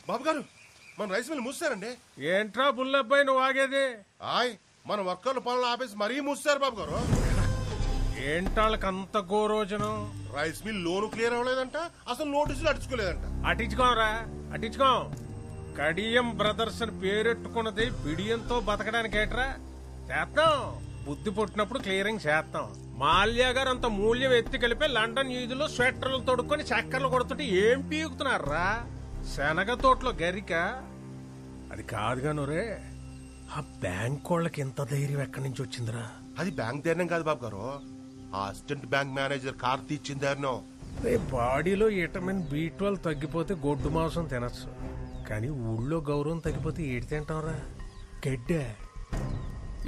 బాబు గారు మన rice mill మూసారండి. ఏంట్రా బుల్లబ్బాయి నువ్వు ఆగేది? ఆయ్ మన వర్కర్లు పనులు ఆపేసి మరీ మూసారు బాబు గారు. ఏంటాళ్ళకి అంత గోరోజనం? రైస్ మిల్ లోను క్లియర్ అవ్వలేదంట, అసలు నోటీసులు అడుచుకోలేదంట. అటించుకోరా అటించుకో. కడియం బ్రదర్స్ అని పేరెట్టుకున్నది బిడియంతో బతకడానికి ఏట్రా? చేస్తాం, బుద్ధి పుట్టినప్పుడు క్లియరింగ్ చేస్తాం. మాల్యా గారు అంత మూల్యం ఎత్తి కలిపి లండన్ ఈదులో స్వెటర్లు తొడుక్కొని చక్కర్లు కొడుతుంటే ఏం పీకుతున్నారా? శనగ తోటలో గరిక అది కాదుగా నూరే. ఆ బ్యాంక్ వాళ్ళకి ఎంత ధైర్యం ఎక్కడి నుంచి వచ్చిందిరా? అది బ్యాంక్ ధైర్యం కాదు బాబు గారు, ఆ అసిస్టెంట్ బ్యాంక్ మేనేజర్ కార్తీ ఇచ్చిన ధైర్యం. బాడీలో విటమిన్ B12 తగ్గిపోతే గొడ్డు మాంసం తినచ్చు, కానీ ఊళ్ళో గౌరవం తగ్గిపోతే ఏడి తింటాంరా? గడ్డే.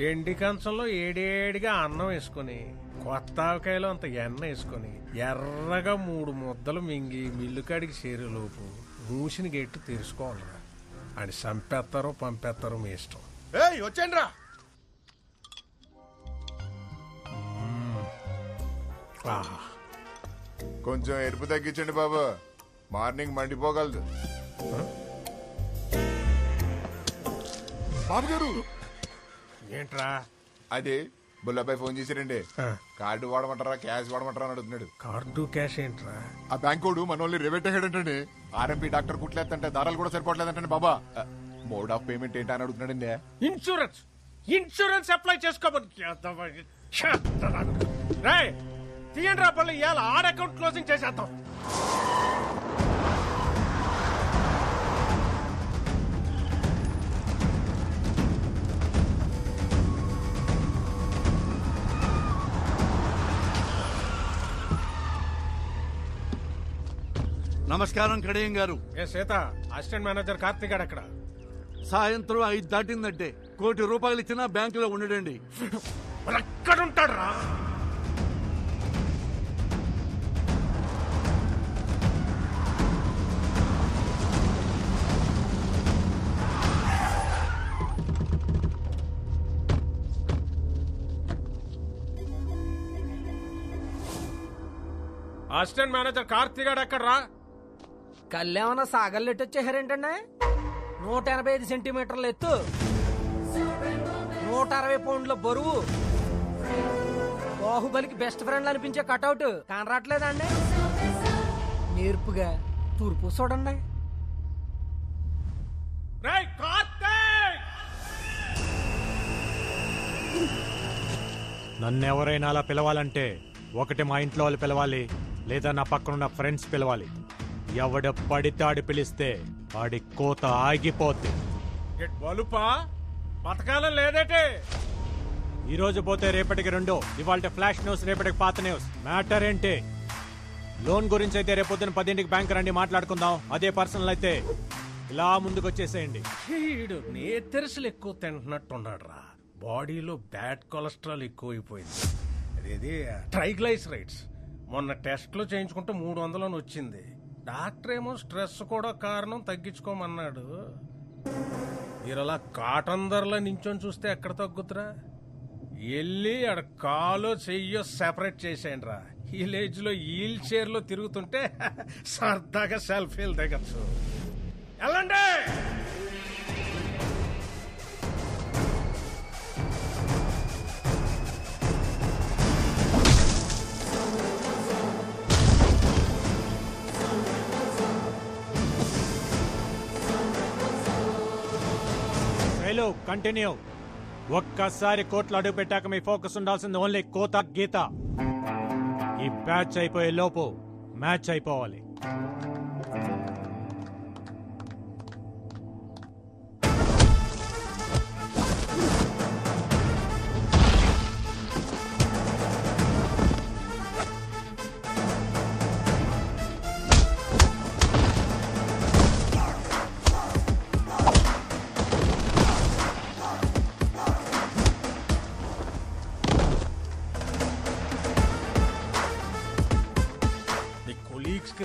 ఎండి కంచంలో ఏడేడిగా అన్నం వేసుకుని కొత్త ఆవకాయలో అంత ఎన్న వేసుకుని ఎర్రగా 3 ముద్దలు మింగి మిల్లుకాడికి చేరేలోపు మూసిని గెట్టు తెరుచుకోవాలరా. అని చంపేస్తారో పంపేస్తారో మీ ఇష్టం. వచ్చేయండి రా. కొంచెం ఎరుపు తగ్గించండి బాబు, మార్నింగ్ మండిపోగలదు. బాబు గారు ఏంట్రా? అదే బుల్లబ్బాయి ఫోన్ చేశారండి. కార్డు వాడమంటారా క్యాష్ వాడమంటారా అని అడుగుతున్నాడు. కార్డు క్యాష్ ఏంట్రా? ఆ బ్యాంకోడు మనోళ్ళని రేవెట్టేడంటే ఆర్ఎంపీ డాక్టర్ కుట్లేదంటే దారాలు కూడా సరిపోవట్లేదంటే బాబా మోడ్ ఆఫ్ పేమెంట్ ఏంటా అని అడుగుతున్నాడండి. ఇన్సూరెన్స్ అప్లై చేసుకోమని తీయండి రా పళ్ళు. ఇవాళ ఆడ అకౌంట్ క్లోజింగ్ చేసేద్దాం. నమస్కారం కడియం గారు. ఏ సీత, అసిస్టెంట్ మేనేజర్ కార్తీక్ గారు అక్కడ. సాయంత్రం 5 దాటిందంటే ₹1 కోటి ఇచ్చినా బ్యాంకులో ఉండడండి. ఎక్కడుంటాడు రా? అసిస్టెంట్ మేనేజర్ కార్తీక్ గారు ఎక్కడ రా? కళ్ళేమన్నా సాగల్లెట్టు వచ్చేసారేంటండి? 185 సెంటీమీటర్ల ఎత్తు, 160 పౌండ్ల బరువు, బాహుబలికి బెస్ట్ ఫ్రెండ్ అనిపించే కటౌట్ కనరాట్లేదండి? నేర్పుగా తూర్పు చూడండి. నన్నెవరైనా అలా పిలవాలంటే ఒకటి మా ఇంట్లో వాళ్ళు పిలవాలి, లేదా నా పక్కనున్న ఫ్రెండ్స్ పిలవాలి. ఎవడ పడితాడి పిలిస్తే వాడి కోత ఆగిపోద్ది. బలుపా బతకాలం లేదేటే? ఈ రోజు పోతే రేపటికి 2, ఇవాళ ఫ్లాష్ న్యూస్, రేపటికి పాత న్యూస్. మ్యాటర్ ఏంటి? లోన్ గురించి అయితే రేపొద్దున 10ంటికి బ్యాంక్ రండి, మాట్లాడుకుందాం. అదే పర్సనల్ అయితే ఇలా ముందుకు వచ్చేసేయండి. నేతెరసలు ఎక్కువ తింటున్నట్టున్నాడు రా. బాడీలో బ్యాడ్ కొలెస్ట్రాల్ ఎక్కువైపోయింది. అదేది ట్రైగ్లైసరైడ్స్. మొన్న టెస్ట్లో చేయించుకుంటే 300 అని వచ్చింది. డాక్టర్ ఏమో స్ట్రెస్ కూడా కారణం, తగ్గించుకోమన్నాడు. మీరు అలా కాటన్ ధరలో నించొని చూస్తే ఎక్కడ తగ్గుతురా? వెళ్ళి ఆడ కాలో చెయ్యో సెపరేట్ చేసేయండి రా. విలేజ్ లో వీల్ చైర్ లో తిరుగుతుంటే సరదాగా సెల్ఫీలు దిగచ్చు. వెళ్ళండి. కంటిన్యూ. ఒక్కసారి కోట్లు అడుగు పెట్టాక మీ ఫోకస్ ఉండాల్సింది ఓన్లీ కోత గీత. ఈ బ్యాచ్ అయిపోయే లోపు మ్యాచ్ అయిపోవాలి.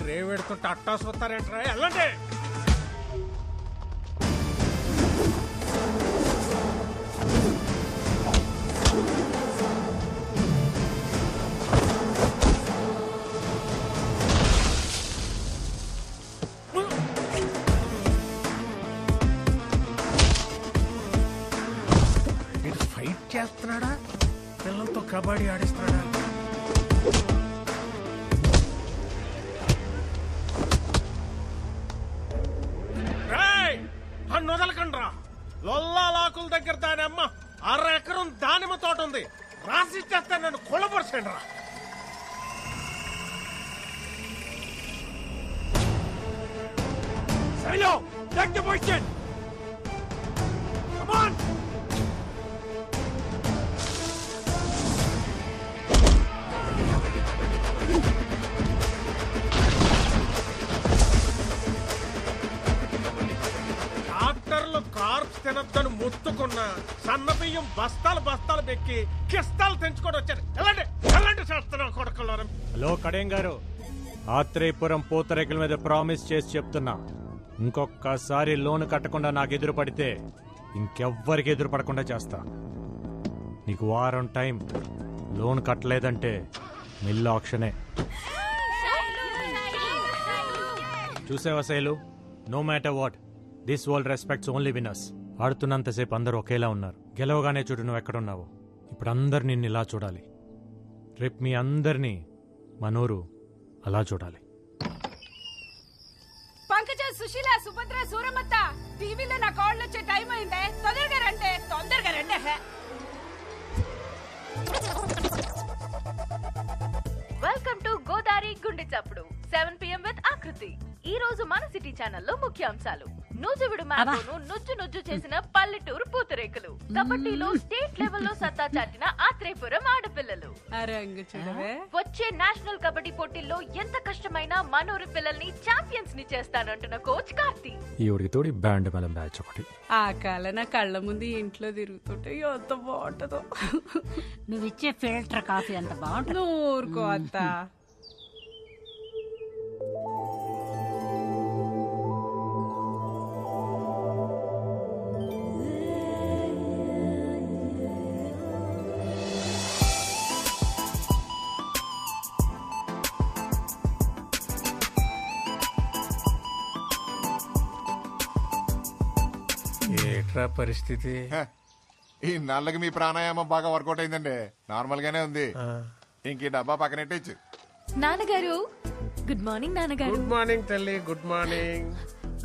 రేవెడుతుంటే అట్టాసు వస్తారేంట్రా? వెళ్ళండి. చేస్తున్నాడా పిల్లలతో కబడ్డీ ఆడిస్తున్నాడా? అన్ను వదలకండ్రా. లొల్లాలాకుల దగ్గర దాని అమ్మ 6 ఎకరం దానిమ్మ తోట ఉంది. రాసిచ్చేస్తే నన్ను కొలపరచండి రా. Silo, take the position. Come on. డాక్టర్లు కార్బ్స్ తినొద్దని మొత్తుకున్న సన్న బియ్యం బస్తాలు బస్తాలు పెక్కి కిస్తాలు తెంచుకొని వచ్చారు. ఎలాంటి చేస్తున్నావు కొడుకున్నారు? హలో కడేం గారు, ఆత్రేయపురం పూతరేకుల మీద ప్రామిస్ చేసి చెప్తున్నా, ఇంకొకసారి లోన్ కట్టకుండా నాకు ఎదురు పడితే ఇంకెవ్వరికి ఎదురు పడకుండా చేస్తా. నీకు వారం టైం, లోన్ కట్టలేదంటే మిల్ ఆక్షనే. చూసావా Shailu, no matter what, this world respects only winners. ఆడుతున్నంతసేపు అందరూ ఒకేలా ఉన్నారు. గెలవగానే చూడు నువ్వు ఎక్కడున్నావు. ఇప్పుడు అందరు నిన్ను ఇలా చూడాలి. రేపు మీ అందరినీ మనూరు అలా చూడాలి. పంకజ, సుశీల, సుభద్ర, సూరమత్త, టీవీలో నా కాళ్ళు వచ్చే టైం అయిందే. తొందరగా రండి. వెల్కమ్ టు గోదావరి గుండె చప్పుడు 7 PM విత్ ఆకృతి. ఈ రోజు మన సిటీ ఛానల్లో ముఖ్యాంశాలు: నూజువిడు మ్యాంగోను నుజ్జు చేసిన పల్లెటూరు పూతరేకులు, కబడ్డీలో స్టేట్ లెవెల్లో సత్తా చాటిన ఆత్రేయపురం ఆడపిల్లలు, వచ్చే నేషనల్ కబడ్డీ పోటీల్లో ఎంత కష్టమైనా మనూరు పిల్లల్ని ఛాంపియన్స్ ని చేస్తానంటున్న కోచ్ కార్తీ. ఈ ఉడికి తోడి బ్యాండ్ మేళం బ్యాచ్ ఒకటి. ఆ కాల నా కళ్ళ ముందు ఇంట్లో తిరుగుతుంటే ఎంత బాగుంటుందో. నువ్విచ్చే ఫిల్టర్ కాఫీ అంత బాగుంటుంది. ఊరుకో అత్త. ఏట్రా పరిస్థితి? ఈ నల్లకి మీ ప్రాణాయామం బాగా వర్కౌట్ అయిందండి. నార్మల్ గానే ఉంది. ఇంక ఈ డబ్బా పక్కనెట్టచ్చు. నాన్నగారు గుడ్ మార్నింగ్. నాన్నగారు గుడ్ మార్నింగ్ తల్లి. Good morning.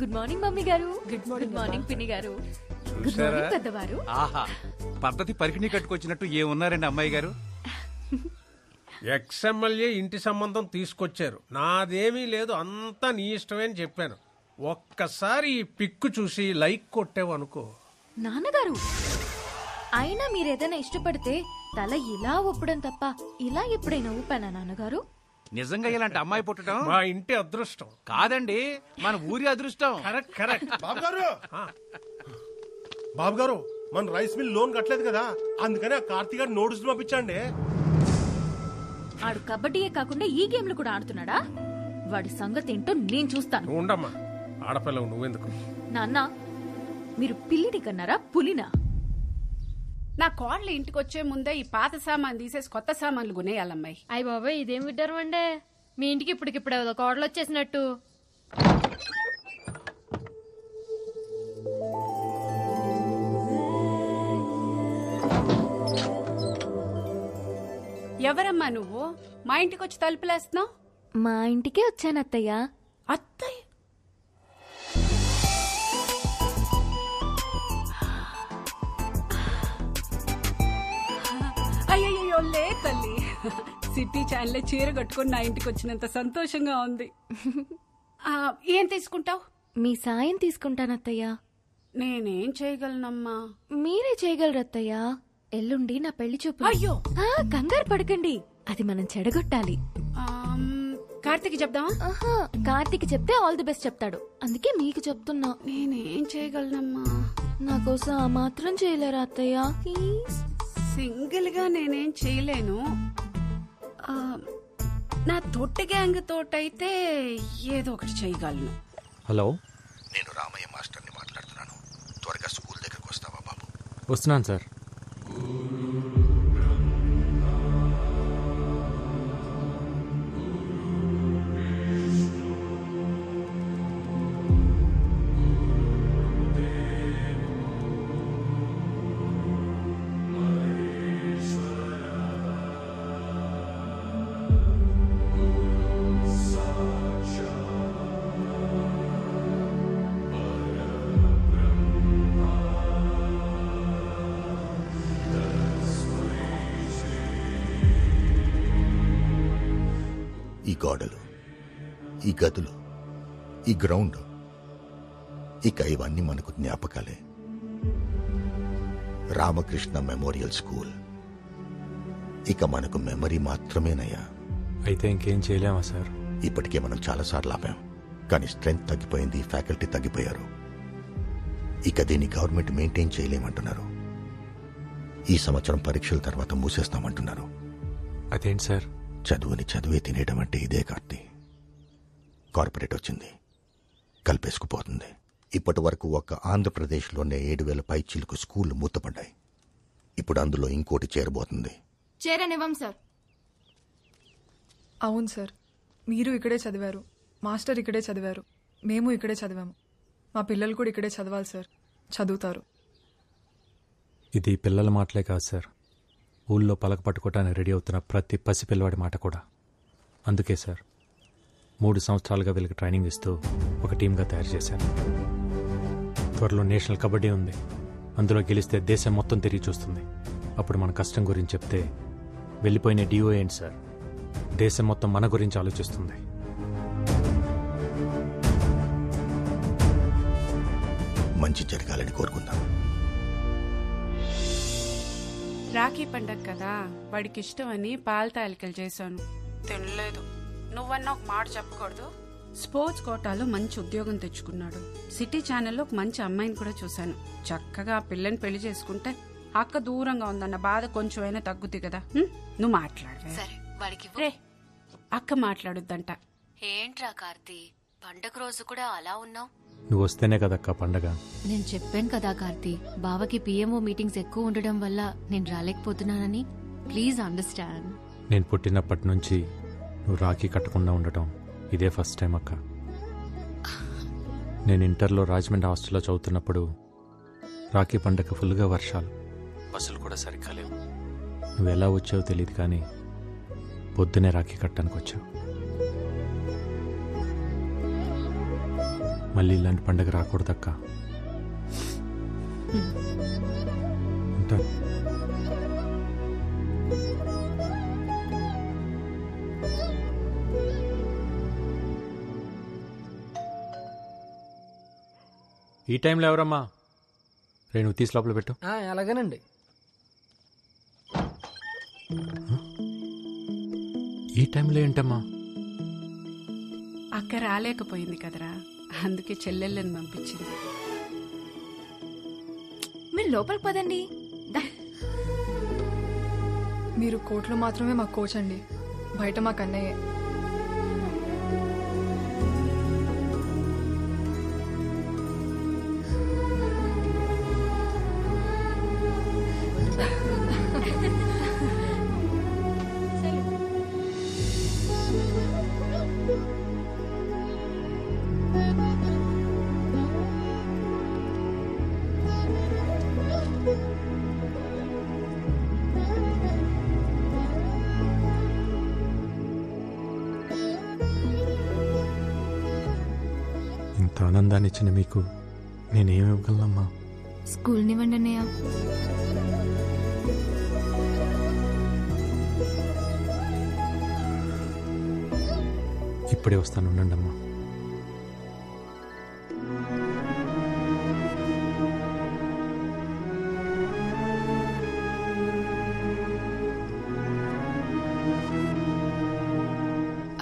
Good morning mummy గారు. గుడ్ మార్నింగ్ పిన్ని గారు. గుడ్ మార్నింగ్ పెద్దవారు. ఆహా, పద్ధతి పరికిణి కట్టుకొచ్చినట్టు ఏమున్నారండి అమ్మాయి గారు? ఎక్స్ఎమ్మెల్యే ఇంటి సంబంధం తీసుకొచ్చారు. నాదేమీ లేదు, అంతా నీ ఇష్టమే అని చెప్పాను. ఒక్కసారి ఈ పిక్కు చూసి లైక్ కొట్టావు అనుకో. నాన్నగారు, అయినా మీరేదైనా ఇష్టపడితే తల ఇలా ఊపడం తప్ప ఇలా ఎప్పుడైనా ఊపానా నాన్నగారు? నిజంగా ఇలాంటి అమ్మాయి పుట్టడం మా ఇంటి అదృష్టం కాదండి, మన ఊరి అదృష్టం. Correct correct. బాబు గారు మన రైస్ మిల్ లోన్ కట్టలేదు కదా, అందుకని ఆ కార్తీక్ గారు నోటీసులు పంపించండి. ఆడు కబడ్డీయే కాకుండా ఈ గేమ్లు కూడా ఆడుతున్నాడా? వాడి సంగతి ఏంటో నేను చూస్తాను. ఉండమ్మా, ఆడపిల్లవు నువ్వెందుకు? నాన్న, మీరు పిల్లిని కన్నారా పులినా? నా కోడలు ఇంటికి వచ్చే ముందే ఈ పాత సామాన్ తీసేసి కొత్త సామాన్లు కొనేయాలమ్మాయి. అయ్య బాబాయ్, ఇదేం విడ్డారు అండే, మీ ఇంటికి ఇప్పటికిప్పుడు కోడలు వచ్చేసినట్టు. ఎవరమ్మా నువ్వు? మా ఇంటికి వచ్చి తలుపులేస్తున్నావు? మా ఇంటికే వచ్చాను అత్తయ్య. అత్తయ్య? అయ్యయ్యో లే తల్లి, సిటీ ఛానల్ చీర కట్టుకుని నా ఇంటికి వచ్చినంత సంతోషంగా ఉంది. ఏం తీసుకుంటావు? మీ సాయం తీసుకుంటాను అత్తయ్య. నేనేం చేయగలనమ్మా? మీరే చేయగలరు అత్తయ్య. ఎల్లుండి నా పెళ్లి చూపు. అయ్యో, కంగారు పడకండి, అది మనం చెడగొట్టాలి. కార్తీక్ చెప్దామా? కార్తీక్ చెప్తే ఆల్ ది బెస్ట్ చెప్తాడు, అందుకే మీకు చెప్తున్నా. నేనేం చేయగలనమ్మా? నా కోసం ఆ మాత్రం చేయలేరా అత్తయ్య? ప్లీజ్. సింగిల్ గా నేనేం చేయలేను. నా తొట్టి గ్యాంగ్ తోటైతే ఏదో ఒకటి చేయగలను. హలో, నేను రామయ్య మాస్టర్ని మాట్లాడుతున్నాను. త్వరగా స్కూల్ దగ్గరకు వస్తావా బాబు? వస్తున్నాను సార్. గోడలు, ఈ గదులు, ఈ గ్రౌండ్, ఇక ఇవన్నీ మనకు జ్ఞాపకాలే. రామకృష్ణ మెమోరియల్ స్కూల్ ఇక మనకు మెమరీ మాత్రమేనయ్యా. అయితే ఇంకేం చేయలేమా సార్? ఇప్పటికే మనం చాలాసార్లు ఆపాం, కానీ స్ట్రెంగ్త్ తగ్గిపోయింది, ఫ్యాకల్టీ తగ్గిపోయారు. ఇక దీన్ని గవర్నమెంట్ మెయింటైన్ చేయలేమంటున్నారు. ఈ సంవత్సరం పరీక్షల తర్వాత మూసేస్తామంటున్నారు. అదేంటి సార్? చదువుని చదువే తినేయడం అంటే ఇదే కార్తీ. కార్పొరేట్ వచ్చింది, కలిపేసుకుపోతుంది. ఇప్పటి వరకు ఒక్క ఆంధ్రప్రదేశ్లోనే 7,000 పైచీలకు స్కూళ్లు మూతపడ్డాయి. ఇప్పుడు అందులో ఇంకోటి చేరబోతుంది. చేరనివ్వం సార్. అవును సార్, మీరు ఇక్కడే చదివారు, మాస్టర్ ఇక్కడే చదివారు, మేము ఇక్కడే చదివాము. మా పిల్లలు కూడా ఇక్కడే చదవాలి సార్, చదువుతారు. ఇది పిల్లల మాటలే కాదు సార్, ఊళ్ళో పలక పట్టుకోవటానికి రెడీ అవుతున్న ప్రతి పసిపిల్లవాడి మాట కూడా. అందుకే సార్ 3 సంవత్సరాలుగా వీళ్ళకి ట్రైనింగ్ ఇస్తూ ఒక టీంగా తయారు చేశాను. త్వరలో నేషనల్ కబడ్డీ ఉంది, అందులో గెలిస్తే దేశం మొత్తం తిరిగి చూస్తుంది. అప్పుడు మన కష్టం గురించి చెప్తే వెళ్ళిపోయిన డిఓ ఏంటి సార్, దేశం మొత్తం మన గురించి ఆలోచిస్తుంది. మంచి జరగాలని కోరుకుందాం. రాఖీ పండగ కదా, వాడికి ఇష్టమని పాల తాలికలు చేశాను, తినలేదు. నువ్వన్నా ఒక మాట చెప్పకూడదు. స్పోర్ట్స్ కోటాలో మంచి ఉద్యోగం తెచ్చుకున్నాడు. సిటీ ఛానల్లో ఒక మంచి అమ్మాయిని కూడా చూశాను. చక్కగా ఆ పిల్లని పెళ్లి చేసుకుంటే అక్క దూరంగా ఉందన్న బాధ కొంచెమైనా తగ్గుద్ది కదా. నువ్వు మాట్లాడవే. సరే, వాడికి రే, అక్క మాట్లాడుద్దంట. ఏంట్రా కార్తీ, పండగ రోజు కూడా అలా ఉన్నావు? నువ్వు వస్తేనే కదక్క పండగ. నేను చెప్పాను కదా కార్తీ, బావకి పిఎంఓ మీటింగ్స్ ఎక్కువ ఉండడం వల్ల నేను రాలేకపోతున్నానని. Please understand. నేను పుట్టినప్పటి నుంచి నువ్వు రాఖీ కట్టకుండా ఉండటం ఇదే ఫస్ట్ టైం అక్క. నేను ఇంటర్లో రాజమండ్రి హాస్టల్లో చదువుతున్నప్పుడు రాఖీ పండగ ఫుల్గా వర్షాలు, బస్సులు కూడా సరిగ్గా లేవు. నువ్వు ఎలా వచ్చావో తెలియదు, కానీ పొద్దునే రాఖీ కట్టడానికి వచ్చావు. మళ్ళీ ఇలాంటి పండగ రాకూడదక్క. ఉంటాను. ఈ టైంలో ఎవరమ్మా? నువ్వు తీసి లోపల పెట్టు. అలాగేనండి. ఈ టైంలో ఏంటమ్మా? అక్క రాలేకపోయింది కదరా, అందుకే చెల్లెళ్ళని పంపించింది. మీరు లోపలికి పదండి. మీరు కోర్టులో మాత్రమే మా కోచ్ అండి, బయట మా కన్నయ్యే. ఇంత ఆనందాన్ని ఇచ్చిన మీకు నేనేమి ఇవ్వగలనమ్మా? స్కూల్ నివ్వండి అన్నయ్య. ఇప్పుడే వస్తాను, ఉండండి అమ్మా.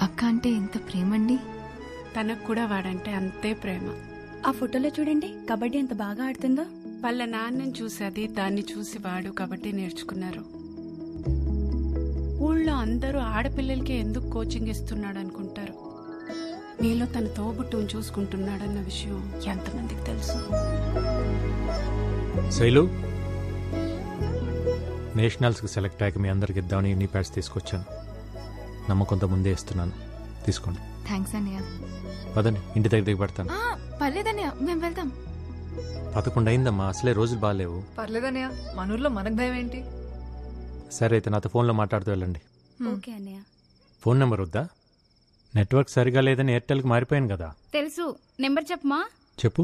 అక్క అంటే ఎంత ప్రేమండి. తనకు కూడా వాడంటే అంతే ప్రేమ. ఆ ఫోటోలో చూడండి, కబడ్డీ ఎంత బాగా ఆడుతుందో. వాళ్ళ నాన్నని చూసి అది, దాన్ని చూసి వాడు కబడ్డీ నేర్చుకున్నారు. ఊళ్ళో అందరూ ఆడపిల్లలకి ఎందుకు కోచింగ్ ఇస్తున్నాడు అనుకుంటారు. నీలో తన తోబుట్టును చూసుకుంటున్నాడన్న విషయం ఎంతమందికి తెలుసు? శైలు, నేషనల్స్కి సెలెక్ట్ అయ్యాక మీ అందరికి ఇద్దామని నీ ప్యాడ్స్ తీసుకొచ్చాను. నమ్మకంతో ముందే ఇస్తున్నాను, తీసుకోండి. థ్యాంక్స్ అన్నయ్య. పదండి, ఇంటి దగ్గరికి పడతాను. పర్లేదన్నయ్య, మేము వెళ్తాం. 11 అయిందమ్మా, అసలే రోజులు బాగాలేవు. పర్లేదన్నయ్య, మన ఊర్లో మనకు భయం ఏంటి? సరే అయితే నాతో ఫోన్లో మాట్లాడుతూ వెళ్ళండి. ఓకే అన్నయ్య. ఫోన్ నెంబర్ వద్దా? నెట్వర్క్ సరిగా లేదని ఎయిర్టెల్కి మారిపోయాను కదా. తెలుసు, నెంబర్ చెప్పమా. చెప్పు.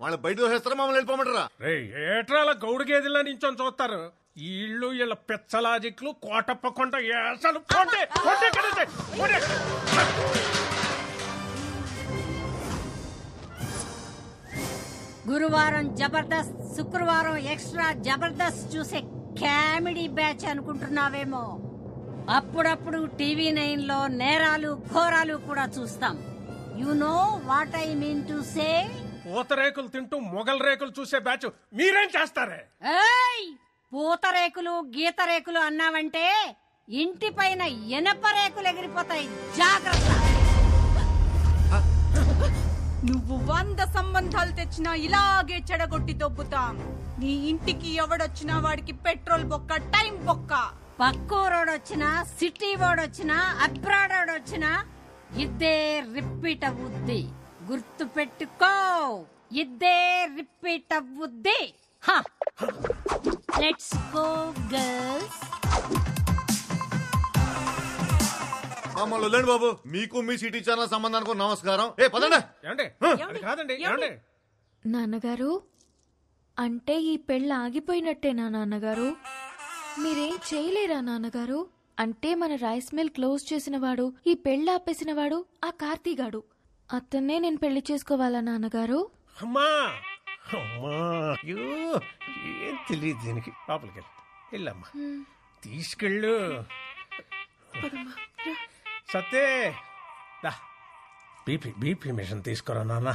వాళ్ళు బయట దోసేస్తారా మమ్మల్ని వెళ్ళిపోమంటారా? రే ఏట్రాల గౌడు గేదెలా నించొని చూస్తారు. ఈ ఇళ్ళు వీళ్ళ పెచ్చలాజిక్లు కోటప్పకొండ అసలు గురువారం జబర్దస్త్, శుక్రవారం ఎక్స్ట్రా జబర్దస్త్ చూసే కామెడీ బ్యాచ్ అనుకుంటున్నావేమో. అప్పుడప్పుడు టీవీ 9 లో నేరాలు ఘోరాలు కూడా చూస్తాం. You know what I mean to say. పూతరేకులు తింటూ మొగల్ రేకులు చూసే బ్యాచ్ మీరేం చేస్తారే? ఏయ్, పూతరేకులు గీతరేకులు అన్నావంటే ఇంటి పైన ఎనప రేకులు ఎగిరిపోతాయి. జాగ్రత్త. నువ్వు 100 సంబంధాలు తెచ్చినా ఇలాగే చెడగొట్టి దొబ్బుతాం. నీ ఇంటికి ఎవడొచ్చినా వాడికి పెట్రోల్ బొక్క, టైం బొక్క. పక్కూరోడొచ్చినా, సిటీ వాడొచ్చినా, అబ్రాడ్ వాడొచ్చినా ఇద్దే రిపీట్ అవుద్ది. గుర్తు పెట్టుకో, ఇద్దే రిపీట్ అవుద్ది. Let's go girls. మమ్మల్ని వదిలేండి బాబు. మీకు మీ సిటీ ఛానల్ సంబంధానికి నమస్కారం. పదండి. కాదండి ఏమండి నాన్నగారు, అంటే ఈ పెళ్ళి ఆగిపోయినట్టేనా నాన్నగారు? మీరేం చేయలేరా నాన్నగారు? అంటే మన రైస్ మిల్ క్లోజ్ చేసిన వాడు, ఈ పెళ్ళి ఆపేసిన వాడు ఆ కార్తీగాడు. అతన్నే నేను పెళ్లి చేసుకోవాలా నాన్నగారు? అమ్మా అమ్మా, ఏం తెలియదు దీనికి. లోపలికి వెళ్ళమ్మా, తీసుకెళ్ళు. సత్తే బీపీ మిషన్ తీసుకురా నాన్న.